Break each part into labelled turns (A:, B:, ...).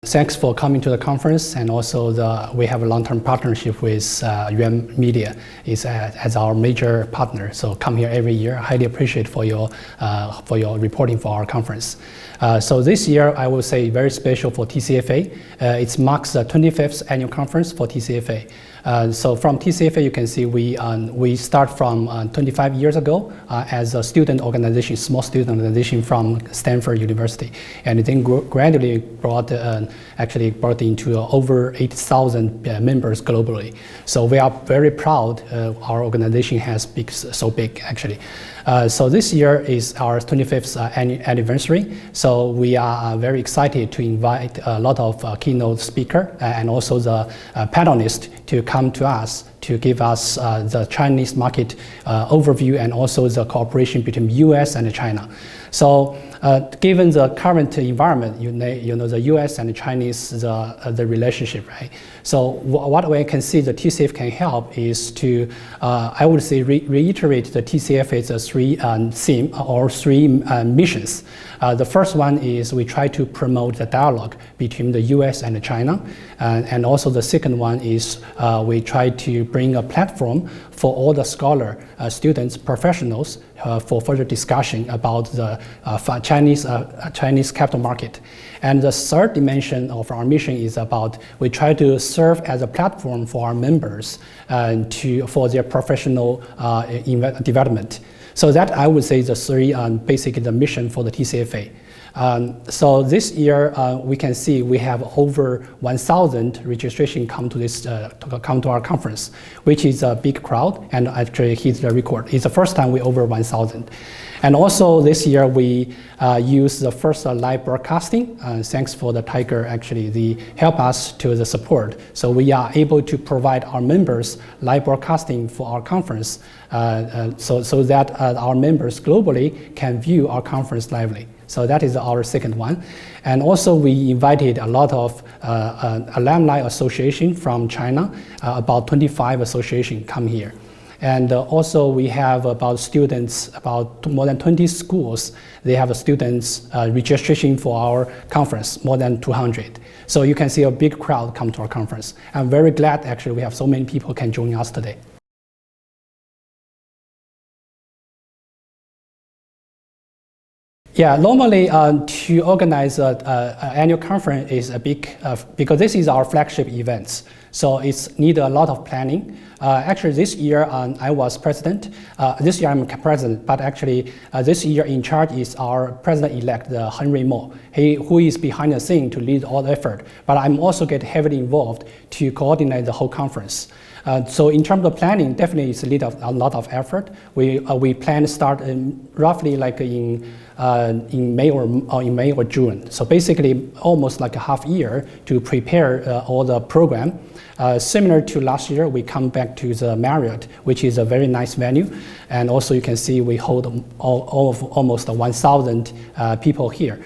A: Thanks for coming to the conference, and also we have a long-term partnership with Yuan Media It as our major partner. So come here every year. I highly appreciate for your reporting for our conference. So this year I will say very special for TCFA. It marks the 25th annual conference for TCFA. So from TCFA you can see we start from 25 years ago as a student organization, small student organization from Stanford University, and then gradually brought into over 80,000 members globally. So we are very proud our organization has so big actually. So this year is our 25th anniversary. So we are very excited to invite a lot of keynote speakers and also the panelists to come to us to give us the Chinese market overview and also the cooperation between US and China. So given the current environment, you know the US and Chinese, the relationship, right? So what we can see the TCF can help is to, I would say, reiterate the TCFA's three missions. The first one is we try to promote the dialogue between the US and China. And also the second one is we try to bring a platform for all the scholars, students, professionals for further discussion about the Chinese capital market. And the third dimension of our mission is about we try to serve as a platform for our members for their professional development. So that I would say the three basically the mission for the TCFA. So this year we can see we have over 1,000 registration come to our conference, which is a big crowd and actually hit the record. It's the first time we over 1,000. And also this year we use the first live broadcasting. Thanks for the Tiger actually, they help us to the support. So we are able to provide our members live broadcasting for our conference so that our members globally can view our conference lively. So that is our second one. And also we invited a lot of alumni association from China, about 25 associations come here. And also we have about students, about more than 20 schools, they have students registration for our conference, more than 200. So you can see a big crowd come to our conference. I'm very glad actually we have so many people can join us today. Yeah, normally to organize an annual conference is a big, because this is our flagship events. So it's need a lot of planning. Actually this year I was president. This year I'm president, but actually this year in charge is our president-elect, Henry Mo, who is behind the scene to lead all the effort. But I'm also get heavily involved to coordinate the whole conference. So in terms of planning, definitely it's a lot of effort. We plan to start roughly like in May or June. So basically almost like a half year to prepare all the program. Similar to last year, we come back to the Marriott, which is a very nice venue. And also you can see we hold almost 1,000 people here.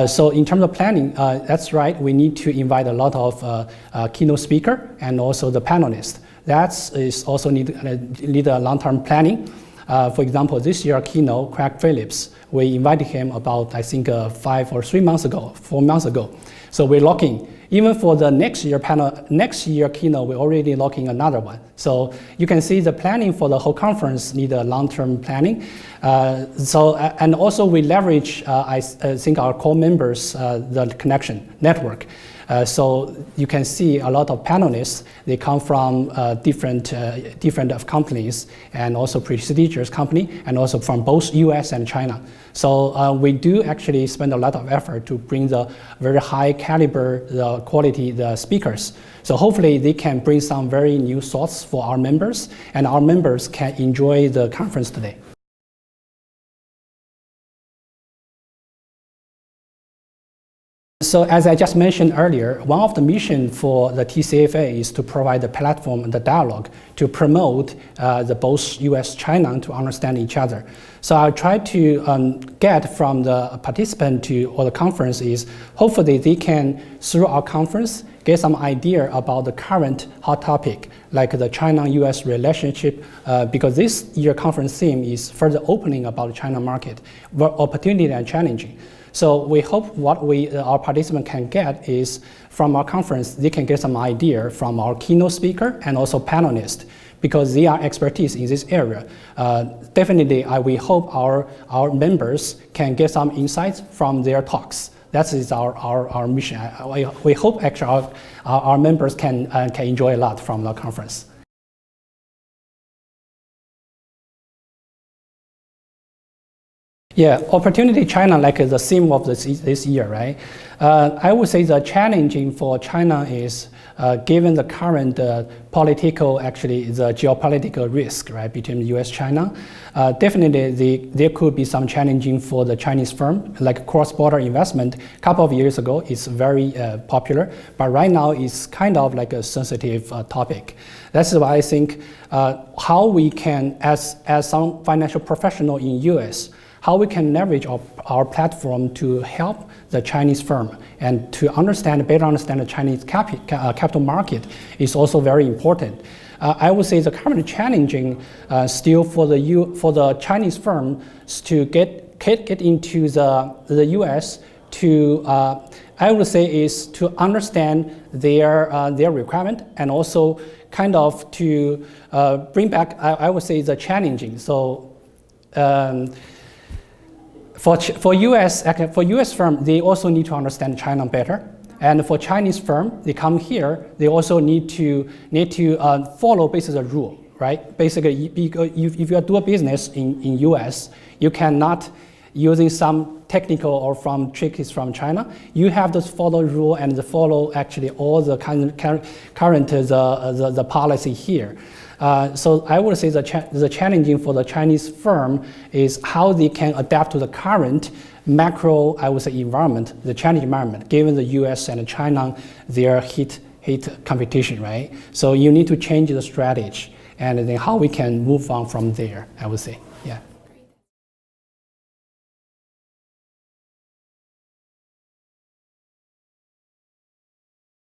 A: So in terms of planning, that's right, we need to invite a lot of keynote speaker and also the panelists. That is also need a long-term planning. For example, this year keynote, Craig Phillips, we invited him about, I think, 4 months ago. So we're locking. Even for the next year keynote, we're already locking another one. So you can see the planning for the whole conference need a long-term planning. And also we leverage, I think, our core members, the connection network. So you can see a lot of panelists, they come from different companies and also prestigious company, and also from both US and China. So we do actually spend a lot of effort to bring the very high caliber, the quality, the speakers. So hopefully they can bring some very new thoughts for our members, and our members can enjoy the conference today. So as I just mentioned earlier, one of the missions for the TCFA is to provide the platform and the dialogue to promote both US China to understand each other. So I try to get from the participant or the conference is hopefully they can, through our conference, get some idea about the current hot topic, like the China-US relationship, because this year conference theme is further opening about the China market, opportunity and challenging. So we hope what our participants can get is from our conference, they can get some idea from our keynote speaker and also panelists, because they are expertise in this area. Definitely, we hope our members can get some insights from their talks. That is our mission. We hope actually our members can enjoy a lot from the conference. Yeah, opportunity China, like the theme of this year, right? I would say the challenging for China is given the current political, actually the geopolitical risk, right, between the US China. Definitely there could be some challenging for the Chinese firm, like cross-border investment. A couple of years ago, it's very popular, but right now it's kind of like a sensitive topic. That's why I think how we can, as some financial professional in US, how we can leverage our platform to help the Chinese firm and to better understand the Chinese capital market is also very important. I would say the current challenging still for the Chinese firm to get into the US to I would say is to understand their requirement and also kind of to bring back I would say the challenging. So. For US firm, they also need to understand China better. And for Chinese firm, they come here, they also need to follow basically the rule, right? Basically, if you do a business in US, you cannot using some technical or from tricks from China. You have to follow rule and follow actually all the current the policy here. So I would say the challenging for the Chinese firm is how they can adapt to the current macro, I would say, environment, the challenging environment, given the US and China, their heat competition, right? So you need to change the strategy and then how we can move on from there, I would say, yeah.